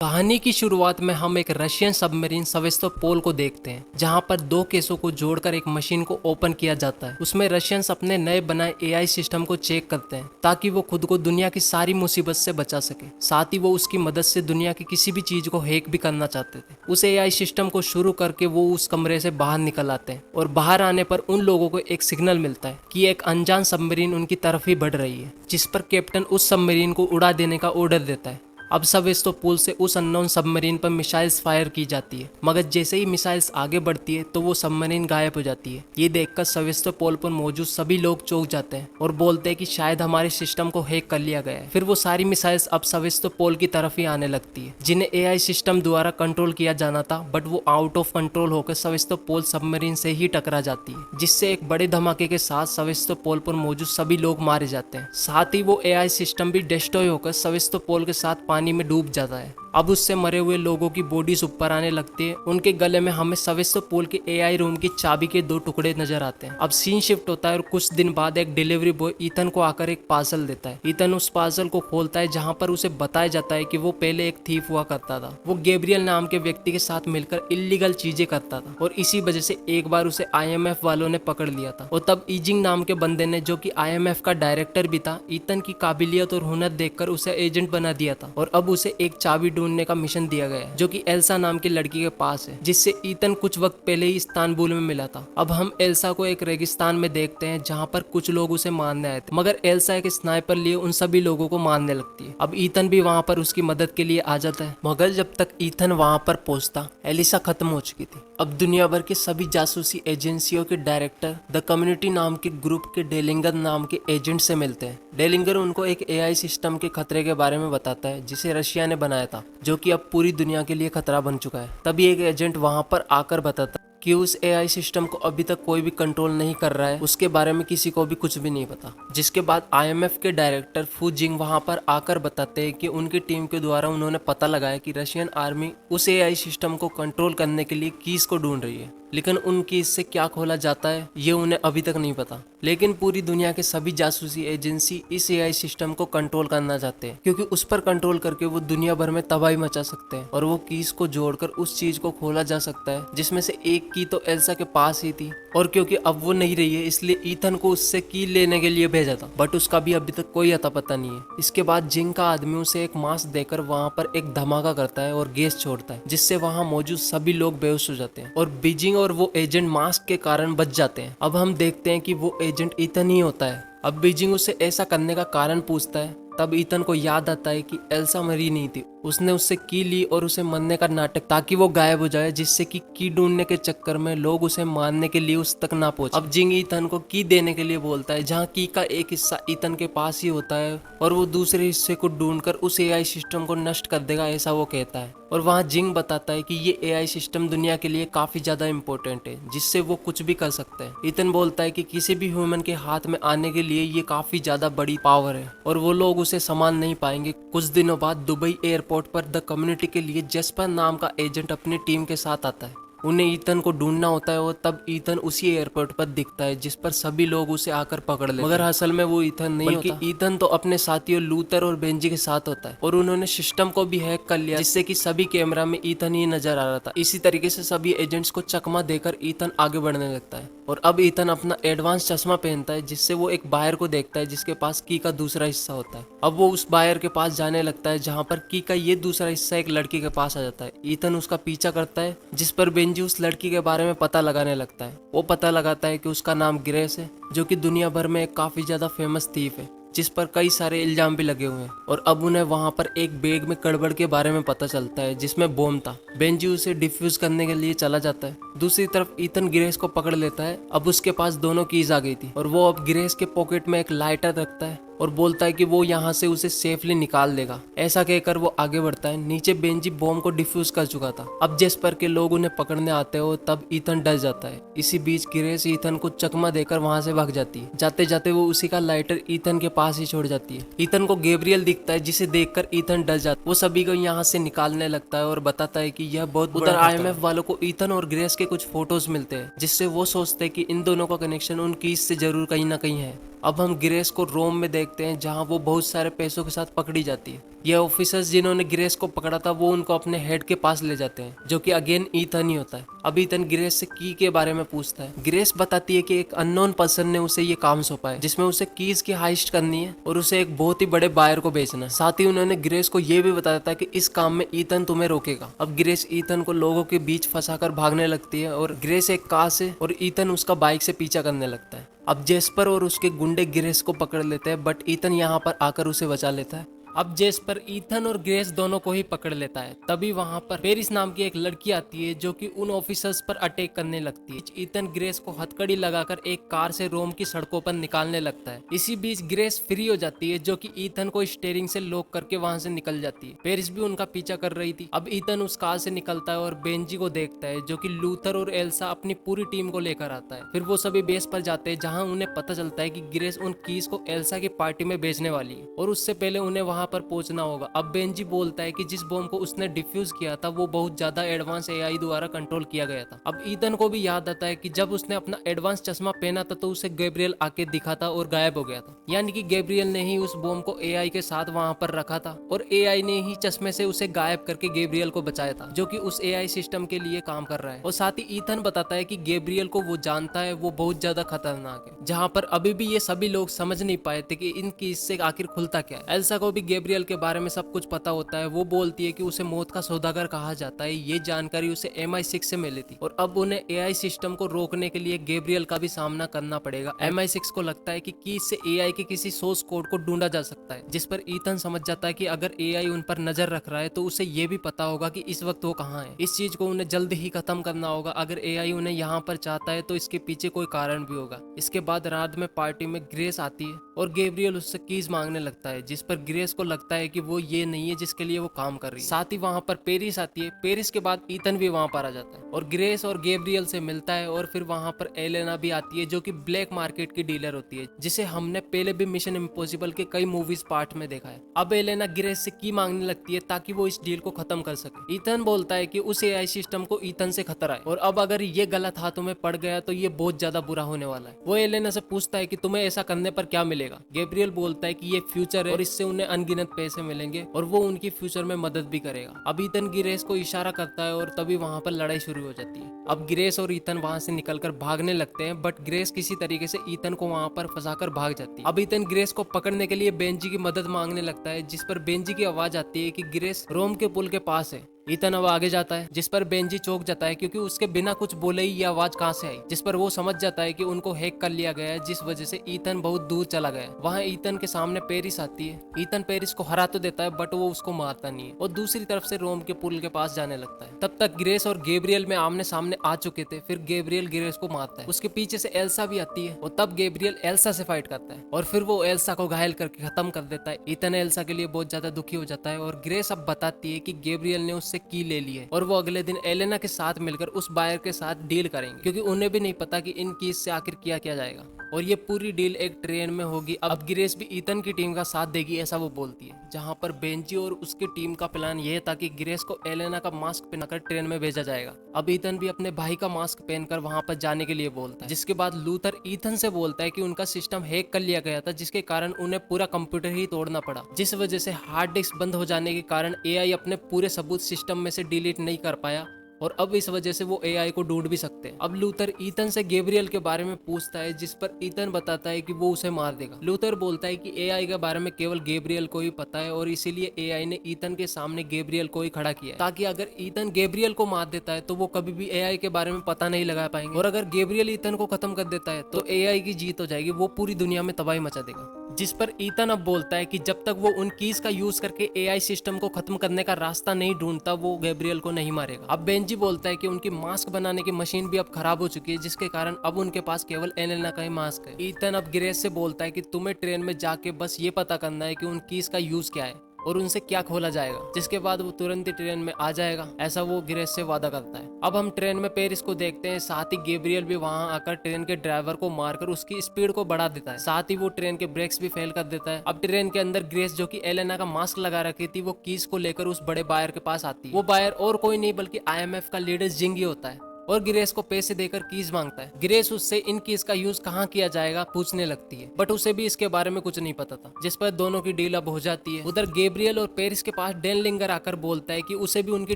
कहानी की शुरुआत में हम एक रशियन सबमरीन सेवास्तोपोल को देखते हैं, जहां पर दो केसों को जोड़कर एक मशीन को ओपन किया जाता है। उसमें रशियंस अपने नए बनाए एआई सिस्टम को चेक करते हैं ताकि वो खुद को दुनिया की सारी मुसीबत से बचा सके। साथ ही वो उसकी मदद से दुनिया की किसी भी चीज को हैक भी करना चाहते थे। उस एआई सिस्टम को शुरू करके वो उस कमरे से बाहर निकल आते हैं और बाहर आने पर उन लोगों को एक सिग्नल मिलता है कि एक अनजान सबमरीन उनकी तरफ ही बढ़ रही है, जिस पर कैप्टन उस सबमरीन को उड़ा देने का ऑर्डर देता है। अब सेवास्तोपोल से उस अननोन सबमरीन पर मिसाइल्स फायर की जाती है, मगर जैसे ही मिसाइल्स आगे बढ़ती है तो वो सबमरीन गायब हो जाती है। ये देखकर सेवास्तोपोल पर मौजूद सभी लोग चौंक जाते हैं और बोलते हैं कि शायद हमारे सिस्टम को हैक कर लिया गया है। फिर वो सारी मिसाइल्स अब सेवास्तोपोल की तरफ ही आने लगती है, जिन्हें एआई सिस्टम द्वारा कंट्रोल किया जाना था, बट वो आउट ऑफ कंट्रोल होकर सेवास्तोपोल सबमरीन से ही टकरा जाती है, जिससे एक बड़े धमाके के साथ सेवास्तोपोल पर मौजूद सभी लोग मारे जाते हैं। साथ ही वो एआई सिस्टम भी डिस्ट्रॉय होकर सेवास्तोपोल के साथ पानी में डूब जाता है। अब उससे मरे हुए लोगों की बॉडीज ऊपर आने लगती है। उनके गले में हमें सेवास्तोपोल के एआई रूम की चाबी के 2 टुकड़े नजर आते हैं। अब सीन शिफ्ट होता है और कुछ दिन बाद एक डिलीवरी बॉय ईथन को आकर एक पार्सल देता है। ईथन उस पार्सल को खोलता है, जहां पर उसे बताया जाता है कि वो पहले एक थीफ हुआ करता था। वो गैब्रियल नाम के व्यक्ति के साथ मिलकर इल्लीगल चीजें करता था और इसी वजह से एक बार उसे आईएमएफ वालों ने पकड़ लिया था। और तब ईजिंग नाम के बंदे ने, जो कि आईएमएफ का डायरेक्टर भी था, ईथन की काबिलियत और हुनर देखकर उसे एजेंट बना दिया था और अब उसे एक चाबी ढूंढने का मिशन दिया गया है, जो कि एल्सा नाम की लड़की के पास है, जिससे ईथन कुछ वक्त पहले ही इस्तानबुल में मिला था। अब हम एल्सा को एक रेगिस्तान में देखते हैं, जहां पर कुछ लोग उसे मारने आए थे, मगर एल्सा एक स्नाइपर लिए उन सभी लोगों को मारने लगती है। अब ईथन भी वहां पर उसकी मदद के लिए आ जाता है, मगर जब तक ईथन वहां पर पहुंचता, एलिसा खत्म हो चुकी थी। अब दुनिया भर के सभी जासूसी एजेंसियों के डायरेक्टर द कम्युनिटी नाम के ग्रुप के डेलिंगर नाम के एजेंट से मिलते हैं। डेलिंगर उनको एक एआई सिस्टम के खतरे के बारे में बताता है, जिसे रशिया ने बनाया था, जो कि अब पूरी दुनिया के लिए खतरा बन चुका है। तभी एक एजेंट वहां पर आकर बताता कि उस एआई सिस्टम को अभी तक कोई भी कंट्रोल नहीं कर रहा है, उसके बारे में किसी को भी कुछ भी नहीं पता। जिसके बाद आईएमएफ के डायरेक्टर फू जिंग वहां पर आकर बताते हैं कि उनकी टीम के द्वारा उन्होंने पता लगाया कि रशियन आर्मी उस एआई सिस्टम को कंट्रोल करने के लिए कीज को ढूंढ रही है, लेकिन उन कीज से क्या खोला जाता है ये उन्हें अभी तक नहीं पता। लेकिन पूरी दुनिया के सभी जासूसी एजेंसी इस एआई सिस्टम को कंट्रोल करना चाहते हैं, क्योंकि उस पर कंट्रोल करके वो दुनिया भर में तबाही मचा सकते हैं और वो कीज को जोड़कर उस चीज को खोला जा सकता है, जिसमें से एक की तो एल्सा के पास ही थी, और क्योंकि अब वो नहीं रही है इसलिए ईथन को उससे की लेने के लिए भेजा था, बट उसका भी अभी तक कोई अता पता नहीं है। इसके बाद जिंग का आदमी उसे एक मास्क देकर वहां पर एक धमाका करता है और गैस छोड़ता है, जिससे वहां मौजूद सभी लोग बेहोश हो जाते हैं और बीजिंग और वो एजेंट मास्क के कारण बच जाते हैं। अब हम देखते हैं कि वो एजेंट ईथन ही होता है। अब बीजिंग उससे ऐसा करने का कारण पूछता है, तब ईथन को याद आता है कि एल्सा मरी नहीं थी, उसने उससे की ली और उसे मरने का नाटक ताकि वो गायब हो जाए, जिससे कि की ढूंढने के चक्कर में लोग उसे मारने के लिए उस तक ना पहुंचे। अब जिंग ईथन को की देने के लिए बोलता है, जहां की का एक हिस्सा ईथन के पास ही होता है और वो दूसरे हिस्से को ढूंढकर उस एआई सिस्टम को नष्ट कर देगा, ऐसा वो कहता है। और वहाँ जिंग बताता है कि ये एआई सिस्टम दुनिया के लिए काफी ज्यादा इंपॉर्टेंट है, जिससे वो कुछ भी कर सकते हैं। ईथन बोलता है कि किसी भी ह्यूमन के हाथ में आने के लिए ये काफी ज्यादा बड़ी पावर है और वो लोग उसे संभाल नहीं पाएंगे। कुछ दिनों बाद दुबई एयरपोर्ट पर द कम्युनिटी के लिए जेस्पर नाम का एजेंट अपनी टीम के साथ आता है। उन्हें ईथन को ढूंढना होता है और तब ईथन उसी एयरपोर्ट पर दिखता है, जिस पर सभी लोग उसे आकर पकड़ लेते हैं। मगर असल में वो ईथन नहीं होता, बल्कि ईथन तो अपने साथियों लूथर और बेंजी के साथ होता है और उन्होंने सिस्टम को भी हैक कर लिया, जिससे कि सभी कैमरा में ईथन ही नजर आ रहा था। इसी तरीके से सभी एजेंट्स को चकमा देकर ईथन आगे बढ़ने लगता है और अब ईथन अपना एडवांस चश्मा पहनता है, जिससे वो एक बायर को देखता है जिसके पास की का दूसरा हिस्सा होता है। अब वो उस बायर के पास जाने लगता है, जहाँ पर की का ये दूसरा हिस्सा एक लड़की के पास आ जाता है। ईथन उसका पीछा करता है, जिस पर बेंजी उस लड़की के बारे में पता लगाने लगता है। वो पता लगाता है कि उसका नाम ग्रेस है, जो कि दुनिया भर में एक काफी ज्यादा फेमस थीफ है, जिस पर कई सारे इल्जाम भी लगे हुए हैं। और अब उन्हें वहां पर एक बैग में गड़बड़ के बारे में पता चलता है, जिसमें बॉम्ब था। बेंजी उसे डिफ्यूज करने के लिए चला जाता है। दूसरी तरफ ईथन ग्रेस को पकड़ लेता है। अब उसके पास दोनों कीज आ गई थी और वो अब ग्रेस के पॉकेट में एक लाइटर रखता है और बोलता है कि वो यहाँ से उसे सेफली निकाल देगा। ऐसा कहकर वो आगे बढ़ता है। नीचे बेंजी बॉम्ब को डिफ्यूज कर चुका था। अब जेस्पर के लोग उन्हें पकड़ने आते हो, तब ईथन डर जाता है। इसी बीच ग्रेस ईथन को चकमा देकर वहां से भाग जाती है। जाते जाते वो उसी का लाइटर ईथन के पास ही छोड़ जाती है। ईथन को गैब्रियल दिखता है, जिसे देखकर ईथन डर जाता है। वो सभी को यहाँ से निकालने लगता है और बताता है कि यह बहुत उधर आईएमएफ वालों को ईथन और ग्रेस के कुछ फोटोज मिलते हैं, जिससे वो सोचते हैं कि इन दोनों का कनेक्शन उन कीज से जरूर कहीं ना कहीं है। अब हम ग्रेस को रोम में देखते हैं जहां वो बहुत सारे पैसों के साथ पकड़ी जाती है। ये ऑफिसर्स जिन्होंने ग्रेस को पकड़ा था वो उनको अपने हेड के पास ले जाते हैं, जो कि अगेन ईथन ही होता है। अब ईथन ग्रेस से की के बारे में पूछता है। ग्रेस बताती है कि एक अननोन पर्सन ने उसे ये काम सौंपा है जिसमें उसे कीज की हाइस्ट करनी है और उसे एक बहुत ही बड़े बायर को बेचना है। साथ ही उन्होंने ग्रेस को ये भी बताया था कि इस काम में ईथन तुम्हें रोकेगा। अब ग्रेस ईथन को लोगों के बीच फंसाकर भागने लगती है और ग्रेस एक कार से और ईथन उसका बाइक से पीछा करने लगता है। अब जेस्पर और उसके गुंडे ग्रेस को पकड़ लेते हैं, बट ईथन यहाँ पर आकर उसे बचा लेता है। अब जेस्पर ईथन और ग्रेस दोनों को ही पकड़ लेता है। तभी वहां पर पेरिस नाम की एक लड़की आती है जो कि उन ऑफिसर्स पर अटैक करने लगती है। ईथन ग्रेस को हथकड़ी लगाकर एक कार से रोम की सड़कों पर निकालने लगता है। इसी बीच ग्रेस फ्री हो जाती है, जो कि ईथन को स्टीयरिंग से लॉक करके वहां से निकल जाती है। पेरिस भी उनका पीछा कर रही थी। अब ईथन उस कार से निकलता है और बेंजी को देखता है, जो कि लूथर और एल्सा अपनी पूरी टीम को लेकर आता है। फिर वो सभी बेस पर जाते हैं जहाँ उन्हें पता चलता है कि ग्रेस उन कीज को एल्सा की पार्टी में बेचने वाली है और उससे पहले उन्हें वहां पर पहुंचना होगा। अब बेंजी बोलता है कि जिस बॉम्ब को उसने डिफ्यूज किया था वो बहुत ज्यादा एडवांस एआई द्वारा कंट्रोल किया गया था। अब ईथन को भी याद आता है कि जब उसने अपना एडवांस चश्मा पहना था तो उसे गैब्रियल आके दिखा था और गायब हो गया था। यानी कि गैब्रियल ने ही उस बॉम्ब को एआई के साथ वहां पर रखा था और एआई ने ही चश्मे से उसे गायब करके गैब्रियल को बचाया था, जो कि उस एआई सिस्टम के लिए काम कर रहा है। और साथ ही ईथन बताता है कि गैब्रियल को वो जानता है, वो बहुत ज्यादा खतरनाक है। जहाँ पर अभी भी ये सभी लोग समझ नहीं पाए थे कि इनकी इससे आखिर खुलता क्या है। एल्सा को भी गैब्रियल के बारे में सब कुछ पता होता है। वो बोलती है कि उसे मौत का सौदागर कहा जाता है। ये जानकारी उसे MI6 से मिली थी और अब उन्हें एआई सिस्टम को रोकने के लिए गैब्रियल का भी सामना करना पड़ेगा। MI6 को लगता है कि इससे एआई के किसी सोर्स कोड को ढूंढा जा सकता है, जिस पर ईथन समझ जाता है कि अगर एआई उन पर नजर रख रहा है तो उसे ये भी पता होगा कि इस वक्त वो कहाँ है। इस चीज को उन्हें जल्द ही खत्म करना होगा। अगर एआई उन्हें यहाँ पर चाहता है तो इसके पीछे कोई कारण भी होगा। इसके बाद रात में पार्टी में ग्रेस आती है और गैब्रियल उससे कीज मांगने लगता है, जिस पर ग्रेस को लगता है कि वो ये नहीं है जिसके लिए वो काम कर रही है। साथ ही वहां पर पेरिस आती है। पेरिस के बाद ईथन भी वहां पर आ जाता है और ग्रेस और गैब्रियल से मिलता है। और फिर वहां पर एलेना भी आती है, जो कि ब्लैक मार्केट की डीलर होती है, जिसे हमने पहले भी मिशन इम्पॉसिबल के कई मूवीज पार्ट में देखा है। अब एलेना ग्रेस से की मांगने लगती है ताकि वो इस डील को खत्म कर सके। ईथन बोलता है कि उस एआई सिस्टम को ईथन से खतरा है और अब अगर ये गलत हाथों में पड़ गया तो ये बहुत ज्यादा बुरा होने वाला है। वो एलेना से पूछता है कि तुम्हें ऐसा करने पर क्या मिलेगा। गैब्रियल बोलता है कि ये फ्यूचर है और इससे उन्हें अनगिनत पैसे मिलेंगे और वो उनकी फ्यूचर में मदद भी करेगा। अब ईथन ग्रेस को इशारा करता है और तभी वहां पर लड़ाई शुरू हो जाती है। अब ग्रेस और ईथन वहां से निकलकर भागने लगते हैं, बट ग्रेस किसी तरीके से ईथन को वहां पर फंसाकर भाग जाती है। अब ईथन ग्रेस को पकड़ने के लिए बेंजी की मदद मांगने लगता है, जिस पर बेंजी की आवाज आती है कि ग्रेस रोम के पुल के पास है। ईथन अब आगे जाता है, जिस पर बेंजी चौंक जाता है क्योंकि उसके बिना कुछ बोले ही ये आवाज कहां से आई, जिस पर वो समझ जाता है कि उनको हैक कर लिया गया है, जिस वजह से ईथन बहुत दूर चला गया। वहां ईथन के सामने पेरिस आती है। ईथन पेरिस को हरा तो देता है, बट वो उसको मारता नहीं है और दूसरी तरफ से रोम के पुल के पास जाने लगता है। तब तक ग्रेस और गैब्रियल में आमने सामने आ चुके थे। फिर गैब्रियल ग्रेस को मारता है। उसके पीछे से एल्सा भी आती है और तब गैब्रियल एल्सा से फाइट करता है और फिर वो एल्सा को घायल करके खत्म कर देता है। ईथन एल्सा के लिए बहुत ज्यादा दुखी हो जाता है और ग्रेस अब बताती है कि गैब्रियल ने उससे की ले ली है और वो अगले दिन एलेना के साथ मिलकर उस बायर के साथ डील करेंगे, क्योंकि उन्हें भी नहीं पता कि इन कीज से आखिर किया क्या जाएगा। और ये पूरी डील एक ट्रेन में होगी। अब ग्रेस भी ईथन की टीम का साथ देगी, ऐसा वो बोलती है। जहां पर बेंजी और उसकी टीम का प्लान ये था कि ग्रेस को एलेना का मास्क पहनाकर ट्रेन में भेजा जाएगा। अब ईथन भी अपने भाई का मास्क पहनकर वहां पर जाने के लिए बोलता है, जिसके बाद लूथर ईथन से बोलता है कि उनका सिस्टम हैक कर लिया गया था, जिसके कारण उन्हें पूरा कंप्यूटर ही तोड़ना पड़ा, जिस वजह से हार्ड डिस्क बंद हो जाने के कारण एआई अपने पूरे सबूत सिस्टम में से डिलीट नहीं कर पाया और अब इस वजह से वो एआई को ढूंढ भी सकते हैं। अब लूथर ईथन से गैब्रियल के बारे में पूछता है, जिस पर ईथन बताता है कि वो उसे मार देगा। लूथर बोलता है कि एआई के बारे में केवल गैब्रियल को ही पता है और इसीलिए एआई ने ईथन के सामने गैब्रियल को ही खड़ा किया है, ताकि अगर ईथन गैब्रियल को मार देता है तो वो कभी भी एआई के बारे में पता नहीं लगा पाएंगे और अगर गैब्रियल ईथन को खत्म कर देता है तो एआई की जीत हो जाएगी, वो पूरी दुनिया में तबाही मचा देगा। जिस पर ईथन अब बोलता है कि जब तक वो उन कीज का यूज करके एआई सिस्टम को खत्म करने का रास्ता नहीं ढूंढता वो गैब्रियल को नहीं मारेगा। अब बेंजी बोलता है कि उनकी मास्क बनाने की मशीन भी अब खराब हो चुकी है, जिसके कारण अब उनके पास केवल एलेना का ही मास्क है। ईथन अब ग्रेस से बोलता है कि तुम्हें ट्रेन में जाके बस ये पता करना है कि उन कीज का यूज क्या है और उनसे क्या खोला जाएगा, जिसके बाद वो तुरंत ही ट्रेन में आ जाएगा, ऐसा वो ग्रेस से वादा करता है। अब हम ट्रेन में पेरिस को देखते हैं, साथ ही गैब्रियल भी वहां आकर ट्रेन के ड्राइवर को मारकर उसकी स्पीड को बढ़ा देता है, साथ ही वो ट्रेन के ब्रेक्स भी फेल कर देता है। अब ट्रेन के अंदर ग्रेस, जो कि एलेना का मास्क लगा रखी थी, वो कीज को लेकर उस बड़े बायर के पास आती है। वो बायर और कोई नहीं बल्कि IMF का लीडर जिंगी होता है। और गिरेस को पैसे देकर कीज मांगता है। गिरेस उससे इन कीज का यूज कहाँ किया जाएगा पूछने लगती है, बट उसे भी इसके बारे में कुछ नहीं पता था, जिस पर दोनों की डील अब हो जाती है। उधर गैब्रियल और पेरिस के पास डेन लिंगर आकर बोलता है कि उसे भी उनकी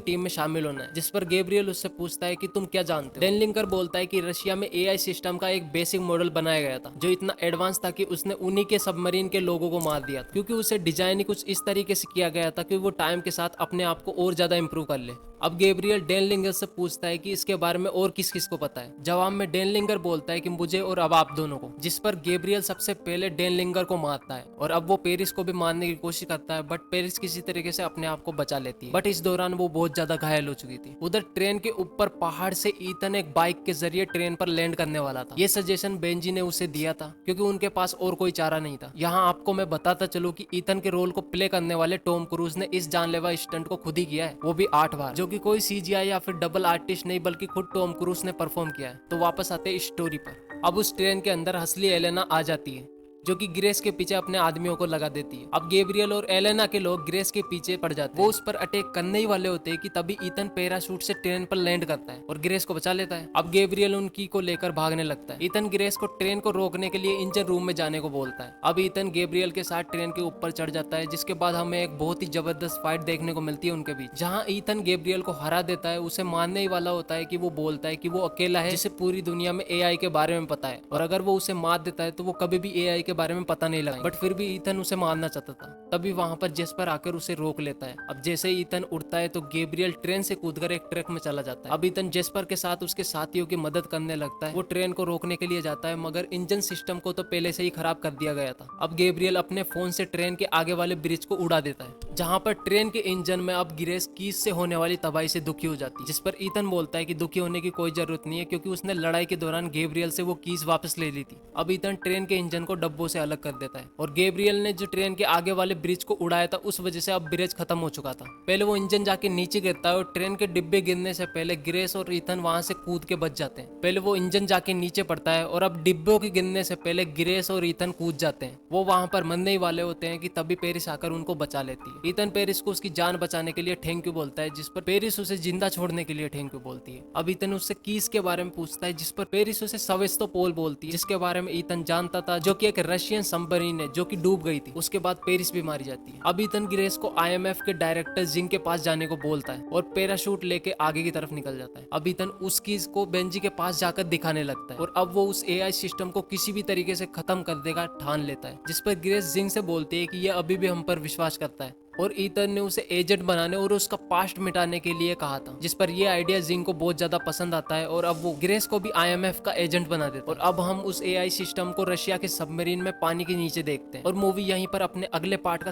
टीम में शामिल होना है, जिस पर गैब्रियल उससे पूछता है कि तुम क्या जानते हो। डेन लिंगर बोलता है कि रशिया में एआई सिस्टम का एक बेसिक मॉडल बनाया गया था जो इतना एडवांस था कि उसने उन्हीं के सबमरीन के लोगों को मार दिया, क्योंकि उसे डिजाइन ही कुछ इस तरीके से किया गया था कि वो टाइम के साथ अपने आप को और ज्यादा इंप्रूव कर ले। अब गैब्रियल डेन लिंगर से पूछता है कि इसके बारे में और किस किस को पता है। जवाब में डेन लिंगर बोलता है कि मुझे और अब आप दोनों को, जिस पर गैब्रियल सबसे पहले डेन लिंगर को मारता है और अब वो पेरिस को भी मारने की कोशिश करता है, बट पेरिस किसी तरीके से अपने आप को बचा लेती है, बट इस दौरान वो बहुत ज्यादा घायल हो चुकी थी। उधर ट्रेन के ऊपर पहाड़ से ईथन एक बाइक के जरिए ट्रेन पर लैंड करने वाला था। ये सजेशन बेंजी ने उसे दिया था क्योंकि उनके पास और कोई चारा नहीं था। यहाँ आपको मैं बताता चलूं कि ईथन के रोल को प्ले करने वाले टॉम क्रूज ने इस जानलेवा स्टंट को खुद ही किया है, वो भी 8 बार, जो कि कोई सीजीआई या फिर डबल आर्टिस्ट नहीं बल्कि खुद टॉम क्रूज ने परफॉर्म किया है। तो वापस आते इस स्टोरी पर। अब उस ट्रेन के अंदर हसली एलेना आ जाती है जो कि ग्रेस के पीछे अपने आदमियों को लगा देती है। अब गैब्रियल और एलेना के लोग ग्रेस के पीछे पड़ जाते हैं। वो उस पर अटैक करने ही वाले होते हैं कि तभी ईथन पैराशूट से ट्रेन पर लैंड करता है और ग्रेस को बचा लेता है। अब गैब्रियल उनकी को लेकर भागने लगता है। ईथन ग्रेस को ट्रेन को रोकने के लिए इंजन रूम में जाने को बोलता है। अब ईथन गैब्रियल के साथ ट्रेन के ऊपर चढ़ जाता है, जिसके बाद हमें एक बहुत ही जबरदस्त फाइट देखने को मिलती है उनके बीच, जहाँ ईथन गैब्रियल को हरा देता है। उसे मारने ही वाला होता है कि वो बोलता है कि वो अकेला है जिसे पूरी दुनिया में एआई के बारे में पता है, और अगर वो उसे मार देता है तो वो कभी भी एआई के बारे में पता नहीं, बट फिर भी ईथन उसे मारना चाहता था। तभी वहां पर जेस्पर आकर उसे रोक लेता है। अब जैसे ही ईथन उड़ता है तो गैब्रियल ट्रेन से कूदकर एक ट्रक में चला जाता है। अब ईथन जेस्पर के साथ उसके साथियों की मदद करने लगता है। वो ट्रेन को रोकने के लिए जाता है, मगर इंजन सिस्टम को तो पहले से ही खराब कर दिया गया था। अब गैब्रियल अपने फोन से ट्रेन के आगे वाले ब्रिज को उड़ा देता है, जहां पर ट्रेन के इंजन में अब गिरेस कीज से होने वाली तबाही से दुखी हो जाती है, जिस पर ईथन बोलता है कि दुखी होने की कोई जरूरत नहीं है क्योंकि उसने लड़ाई के दौरान गैब्रियल से वो कीज वापस ले ली थी। अब ईथन ट्रेन के इंजन को डब्बों से अलग कर देता है और गैब्रियल ने जो ट्रेन के आगे वाले ब्रिज को उड़ाया था उस वजह से अब ब्रिज खत्म हो चुका था। पहले वो इंजन जाके नीचे गिरता है और ट्रेन के डिब्बे गिरने से पहले ग्रेस और ईथन वहां से कूद के बच जाते हैं। पहले वो इंजन जाके नीचे पड़ता है और अब डिब्बों के गिरने से पहले ग्रेस और ईथन कूद जाते हैं। वो वहां पर मरने ही वाले होते हैं कि तभी पेरिस आकर उनको बचा लेती है। ईथन पेरिस को उसकी जान बचाने के लिए थैंक यू बोलता है, जिस पर पेरिस उसे जिंदा छोड़ने के लिए थैंक यू बोलती है। अब ईथन उससे कीज के बारे में पूछता है, जिस पर पेरिस उसे सेवास्तोपोल बोलती है, जिसके बारे में ईथन जानता था, जो कि एक रशियन सबमरीन है जो कि डूब गई थी। उसके बाद पेरिस भी मारी जाती है। अब ईथन ग्रेस को आईएमएफ के डायरेक्टर जिंग के पास जाने को बोलता है और पैराशूट लेके आगे की तरफ निकल जाता है। अब ईथन उस कीज को बेंजी के पास जाकर दिखाने लगता है और अब वो उस एआई सिस्टम को किसी भी तरीके से खत्म कर देगा ठान लेता है, जिस पर ग्रेस जिंग से बोलती है कि यह अभी भी हम पर विश्वास करता है और ईथन ने उसे एजेंट बनाने और उसका पास्ट मिटाने के लिए कहा था, जिस पर यह आइडिया जिंग को बहुत ज्यादा पसंद आता है और अब वो ग्रेस को भी आईएमएफ का एजेंट बना देता है। और अब हम उस एआई सिस्टम को रशिया के सबमरीन में पानी के नीचे देखते हैं और मूवी यहीं पर अपने अगले पार्ट का